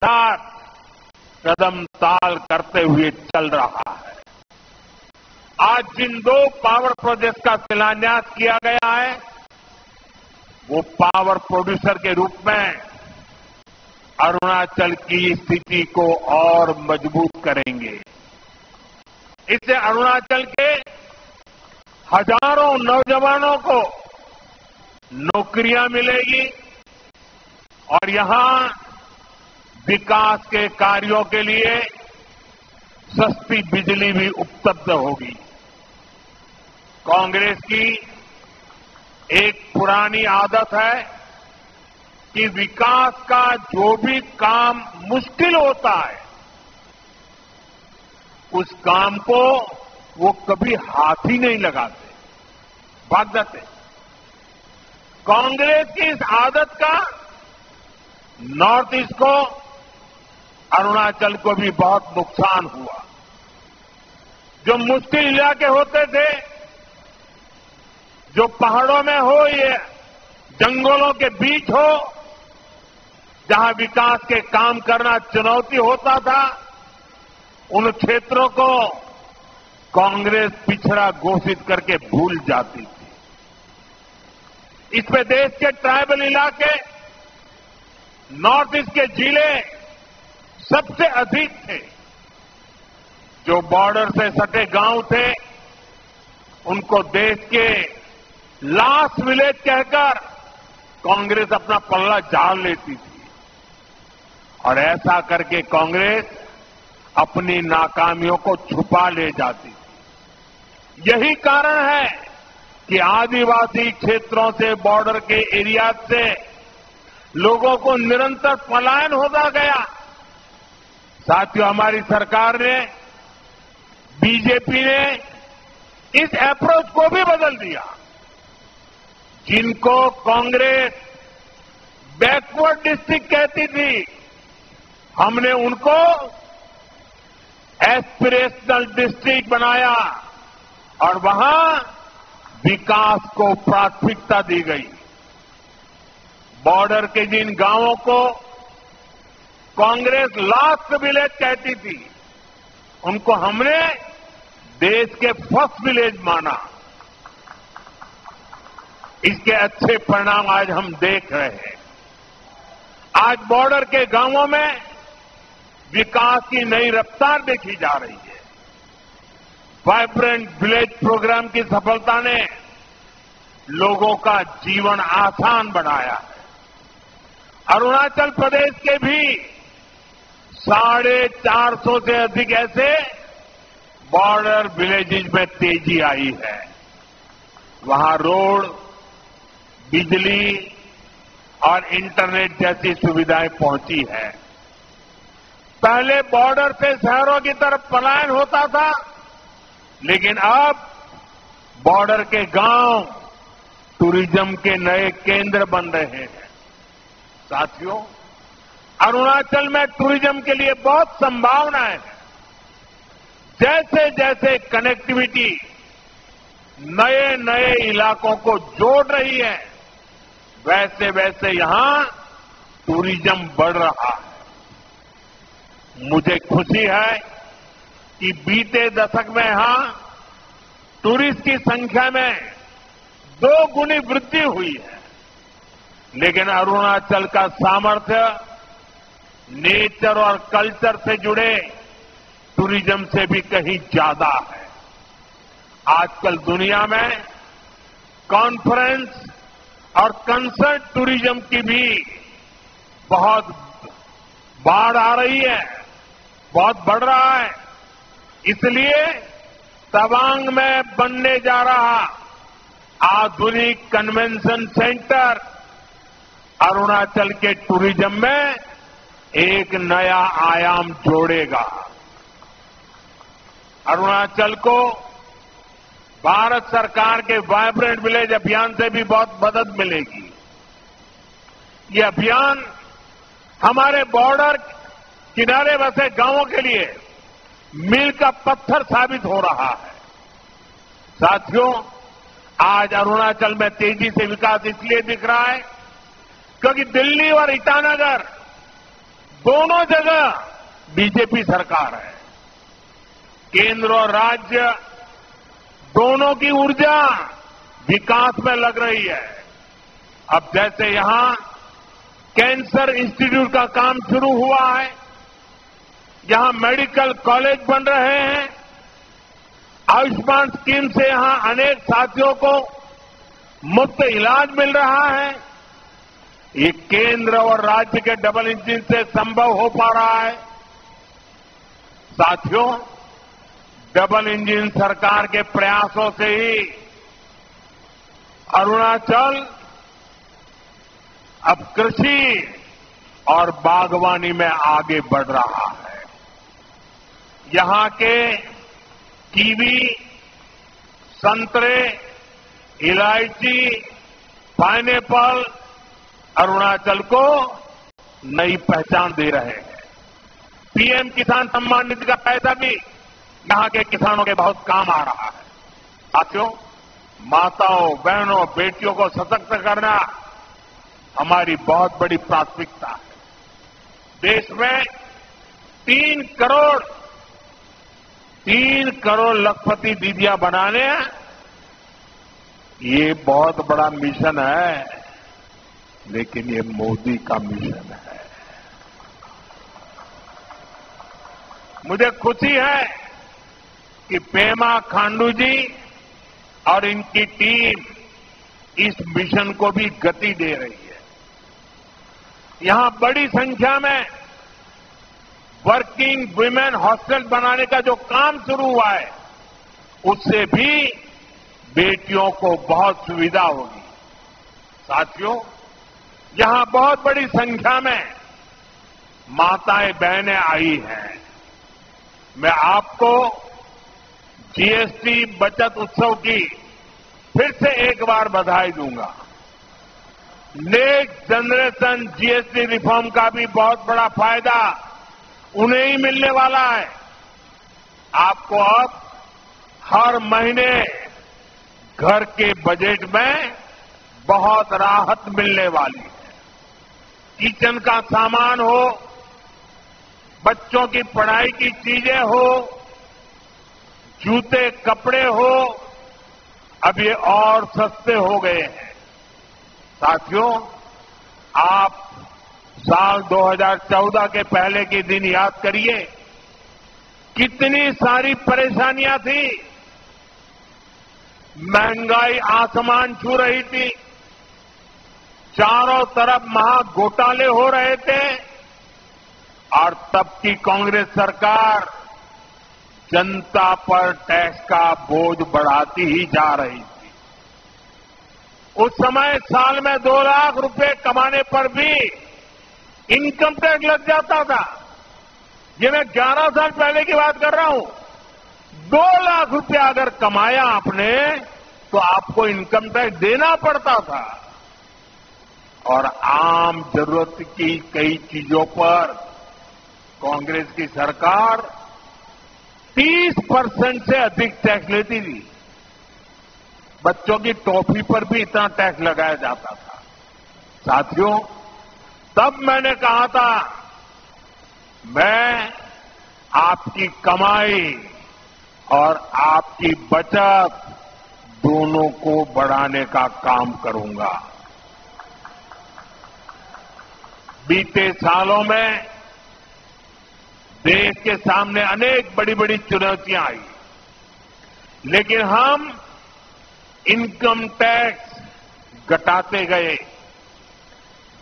साथ कदम ताल करते हुए चल रहा है। आज जिन 2 पावर प्रोजेक्ट का शिलान्यास किया गया है, वो पावर प्रोड्यूसर के रूप में अरुणाचल की स्थिति को और मजबूत करेंगे। इससे अरुणाचल के हजारों नौजवानों को नौकरियां मिलेगी और यहां विकास के कार्यों के लिए सस्ती बिजली भी उपलब्ध होगी। कांग्रेस की एक पुरानी आदत है कि विकास का जो भी काम मुश्किल होता है, उस काम को वो कभी हाथ ही नहीं लगाते, भाग जाते। कांग्रेस की इस आदत का नॉर्थ ईस्ट को, अरुणाचल को भी बहुत नुकसान हुआ। जो मुश्किल इलाके होते थे, जो पहाड़ों में हो या जंगलों के बीच हो, जहां विकास के काम करना चुनौती होता था, उन क्षेत्रों को कांग्रेस पिछड़ा घोषित करके भूल जाती थी। इसमें देश के ट्राइबल इलाके, नॉर्थ ईस्ट के जिले सबसे अधिक थे। जो बॉर्डर से सटे गांव थे, उनको देश के लास्ट विलेज कहकर कांग्रेस अपना पल्ला झाड़ लेती थी और ऐसा करके कांग्रेस अपनी नाकामियों को छुपा ले जाती थी। यही कारण है कि आदिवासी क्षेत्रों से, बॉर्डर के एरिया से लोगों को निरंतर पलायन होता गया। साथियों, हमारी सरकार ने, बीजेपी ने इस अप्रोच को भी बदल दिया। जिनको कांग्रेस बैकवर्ड डिस्ट्रिक्ट कहती थी, हमने उनको एस्पिरेशनल डिस्ट्रिक्ट बनाया और वहां विकास को प्राथमिकता दी गई। बॉर्डर के जिन गांवों को कांग्रेस लास्ट विलेज कहती थी, उनको हमने देश के फर्स्ट विलेज माना। इसके अच्छे परिणाम आज हम देख रहे हैं। आज बॉर्डर के गांवों में विकास की नई रफ्तार देखी जा रही है। वाइब्रेंट विलेज प्रोग्राम की सफलता ने लोगों का जीवन आसान बनाया है। अरुणाचल प्रदेश के भी 450 से अधिक ऐसे बॉर्डर विलेजेज में तेजी आई है। वहां रोड, बिजली और इंटरनेट जैसी सुविधाएं पहुंची है। पहले बॉर्डर से शहरों की तरफ पलायन होता था, लेकिन अब बॉर्डर के गांव टूरिज्म के नए केंद्र बन रहे हैं। साथियों, अरुणाचल में टूरिज्म के लिए बहुत संभावनाएं हैं। जैसे जैसे कनेक्टिविटी नए नए इलाकों को जोड़ रही है, वैसे वैसे यहां टूरिज्म बढ़ रहा है। मुझे खुशी है कि बीते दशक में यहां टूरिस्ट की संख्या में 2 गुनी वृद्धि हुई है। लेकिन अरुणाचल का सामर्थ्य नेचर और कल्चर से जुड़े टूरिज्म से भी कहीं ज्यादा है। आजकल दुनिया में कॉन्फ्रेंस और कंसर्ट टूरिज्म की भी बहुत बाढ़ आ रही है, बहुत बढ़ रहा है। इसलिए तवांग में बनने जा रहा आधुनिक कन्वेंशन सेंटर अरुणाचल के टूरिज्म में एक नया आयाम जोड़ेगा। अरुणाचल को भारत सरकार के वाइब्रेंट विलेज अभियान से भी बहुत मदद मिलेगी। ये अभियान हमारे बॉर्डर किनारे बसे गांवों के लिए मील का पत्थर साबित हो रहा है। साथियों, आज अरुणाचल में तेजी से विकास इसलिए दिख रहा है क्योंकि दिल्ली और ईटानगर दोनों जगह बीजेपी सरकार है। केंद्र और राज्य दोनों की ऊर्जा विकास में लग रही है। अब जैसे यहां कैंसर इंस्टीट्यूट का काम शुरू हुआ है, यहां मेडिकल कॉलेज बन रहे हैं, आयुष्मान स्कीम से यहां अनेक साथियों को मुफ्त इलाज मिल रहा है। ये केंद्र और राज्य के डबल इंजन से संभव हो पा रहा है। साथियों, डबल इंजन सरकार के प्रयासों से ही अरुणाचल अब कृषि और बागवानी में आगे बढ़ रहा है। यहां के कीवी, संतरे, इलायची, पाइनएप्पल अरुणाचल को नई पहचान दे रहे हैं। पीएम किसान सम्मान निधि का पैसा भी यहां के किसानों के बहुत काम आ रहा है। साथियों, माताओं, बहनों, बेटियों को सशक्त करना हमारी बहुत बड़ी प्राथमिकता है। देश में 3 करोड़ लखपति दीदियां बनाने, ये बहुत बड़ा मिशन है, लेकिन ये मोदी का मिशन है। मुझे खुशी है कि पेमा खांडू जी और इनकी टीम इस मिशन को भी गति दे रही है। यहां बड़ी संख्या में वर्किंग वुमेन हॉस्टल बनाने का जो काम शुरू हुआ है, उससे भी बेटियों को बहुत सुविधा होगी। साथियों, यहां बहुत बड़ी संख्या में माताएं बहनें आई हैं। मैं आपको जीएसटी बचत उत्सव की फिर से एक बार बधाई दूंगा। नेक्स्ट जनरेशन जीएसटी रिफॉर्म का भी बहुत बड़ा फायदा उन्हें ही मिलने वाला है। आपको अब हर महीने घर के बजट में बहुत राहत मिलने वाली है। किचन का सामान हो, बच्चों की पढ़ाई की चीजें हो, जूते कपड़े हो, अब ये और सस्ते हो गए हैं। साथियों, आप साल 2014 के पहले के दिन याद करिए, कितनी सारी परेशानियां थी। महंगाई आसमान छू रही थी, चारों तरफ महाघोटाले हो रहे थे, और तब की कांग्रेस सरकार जनता पर टैक्स का बोझ बढ़ाती ही जा रही थी। उस समय साल में 2 लाख रुपए कमाने पर भी इनकम टैक्स लग जाता था। ये मैं 11 साल पहले की बात कर रहा हूं। 2 लाख रुपया अगर कमाया आपने तो आपको इनकम टैक्स देना पड़ता था। और आम जरूरत की कई चीजों पर कांग्रेस की सरकार 30% से अधिक टैक्स लेती थी। बच्चों की टॉफी पर भी इतना टैक्स लगाया जाता था। साथियों, तब मैंने कहा था, मैं आपकी कमाई और आपकी बचत दोनों को बढ़ाने का काम करूंगा। बीते सालों में देश के सामने अनेक बड़ी बड़ी चुनौतियां आई, लेकिन हम इनकम टैक्स घटाते गए।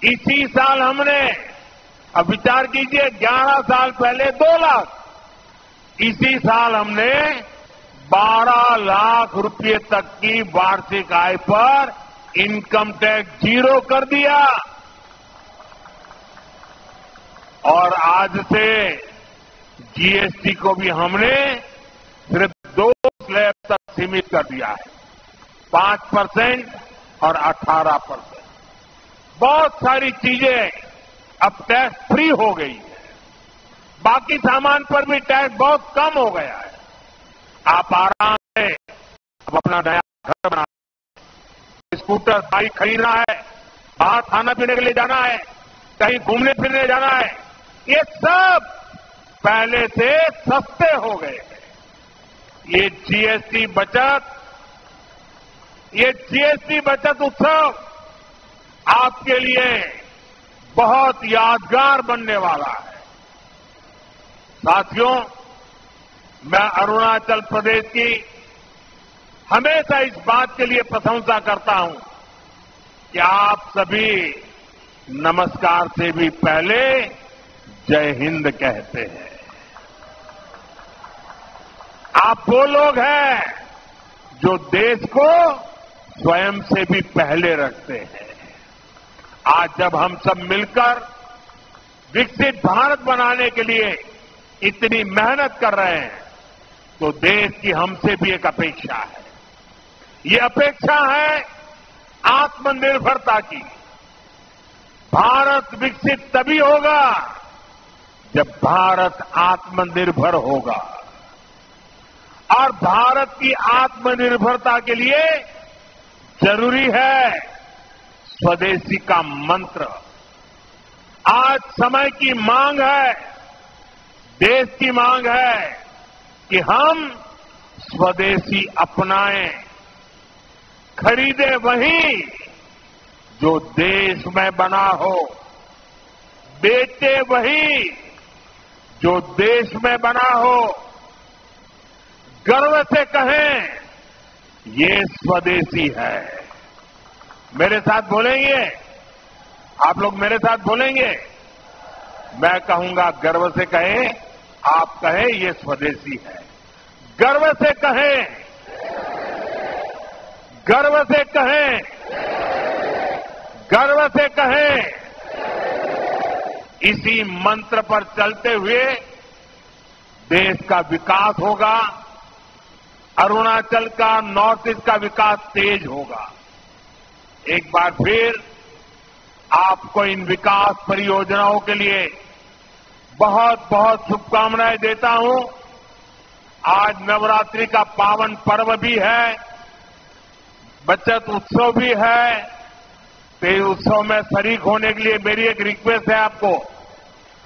इसी साल हमने, अब विचार कीजिए, 11 साल पहले 2 लाख, इसी साल हमने 12 लाख रुपए तक की वार्षिक आय पर इनकम टैक्स 0 कर दिया। और आज से जीएसटी को भी हमने सिर्फ 2 स्लैब तक सीमित कर दिया है, 5% और 18%। बहुत सारी चीजें अब टैक्स फ्री हो गई है। बाकी सामान पर भी टैक्स बहुत कम हो गया है। आप आराम से अब अपना नया घर बना, स्कूटर, बाइक खरीदना है, बाहर खाना पीने के लिए जाना है, कहीं घूमने फिरने जाना है, ये सब पहले से सस्ते हो गए हैं। ये जीएसटी बचत उत्सव आपके लिए बहुत यादगार बनने वाला है। साथियों, मैं अरुणाचल प्रदेश की हमेशा इस बात के लिए प्रशंसा करता हूं कि आप सभी नमस्कार से भी पहले जय हिंद कहते हैं। आप वो लोग हैं जो देश को स्वयं से भी पहले रखते हैं। आज जब हम सब मिलकर विकसित भारत बनाने के लिए इतनी मेहनत कर रहे हैं तो देश की हमसे भी एक अपेक्षा है। ये अपेक्षा है आत्मनिर्भरता की। भारत विकसित तभी होगा जब भारत आत्मनिर्भर होगा, और भारत की आत्मनिर्भरता के लिए जरूरी है स्वदेशी का मंत्र। आज समय की मांग है, देश की मांग है कि हम स्वदेशी अपनाएं, खरीदे वही जो देश में बना हो, बेचे वही जो देश में बना हो, गर्व से कहें ये स्वदेशी है। मेरे साथ बोलेंगे? आप लोग मेरे साथ बोलेंगे? मैं कहूंगा गर्व से कहें, आप कहें ये स्वदेशी है। गर्व से कहें, गर्व से कहें, गर्व से कहें। इसी मंत्र पर चलते हुए देश का विकास होगा, अरुणाचल का, नॉर्थ ईस्ट का विकास तेज होगा। एक बार फिर आपको इन विकास परियोजनाओं के लिए बहुत बहुत शुभकामनाएं देता हूं। आज नवरात्रि का पावन पर्व भी है, बचत उत्सव भी है। तो इस उत्सव में शरीक होने के लिए मेरी एक रिक्वेस्ट है आपको,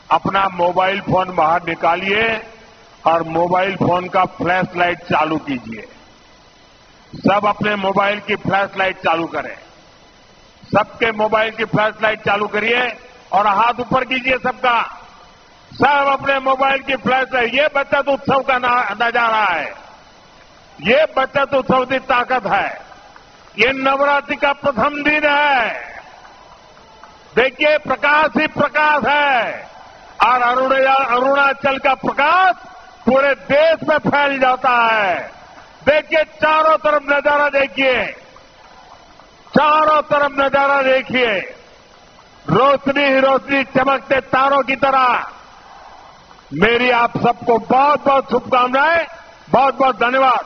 अपना मोबाइल फोन बाहर निकालिए और मोबाइल फोन का फ्लैश लाइट चालू कीजिए। सब अपने मोबाइल की फ्लैश लाइट चालू करें। सबके मोबाइल की फ्लैश लाइट चालू करिए और हाथ ऊपर कीजिए सबका। सब अपने मोबाइल की फ्लैश लाइट। ये बचत उत्सव का नजारा है, ये बचत उत्सव की ताकत है। ये नवरात्रि का प्रथम दिन है। देखिए, प्रकाश ही प्रकाश है, और अरुणाचल का प्रकाश पूरे देश में फैल जाता है। देखिए, चारों तरफ नजारा देखिए, चारों तरफ नजारा देखिए, रोशनी ही रोशनी, चमकते तारों की तरह। मेरी आप सबको बहुत बहुत शुभकामनाएं, बहुत बहुत धन्यवाद।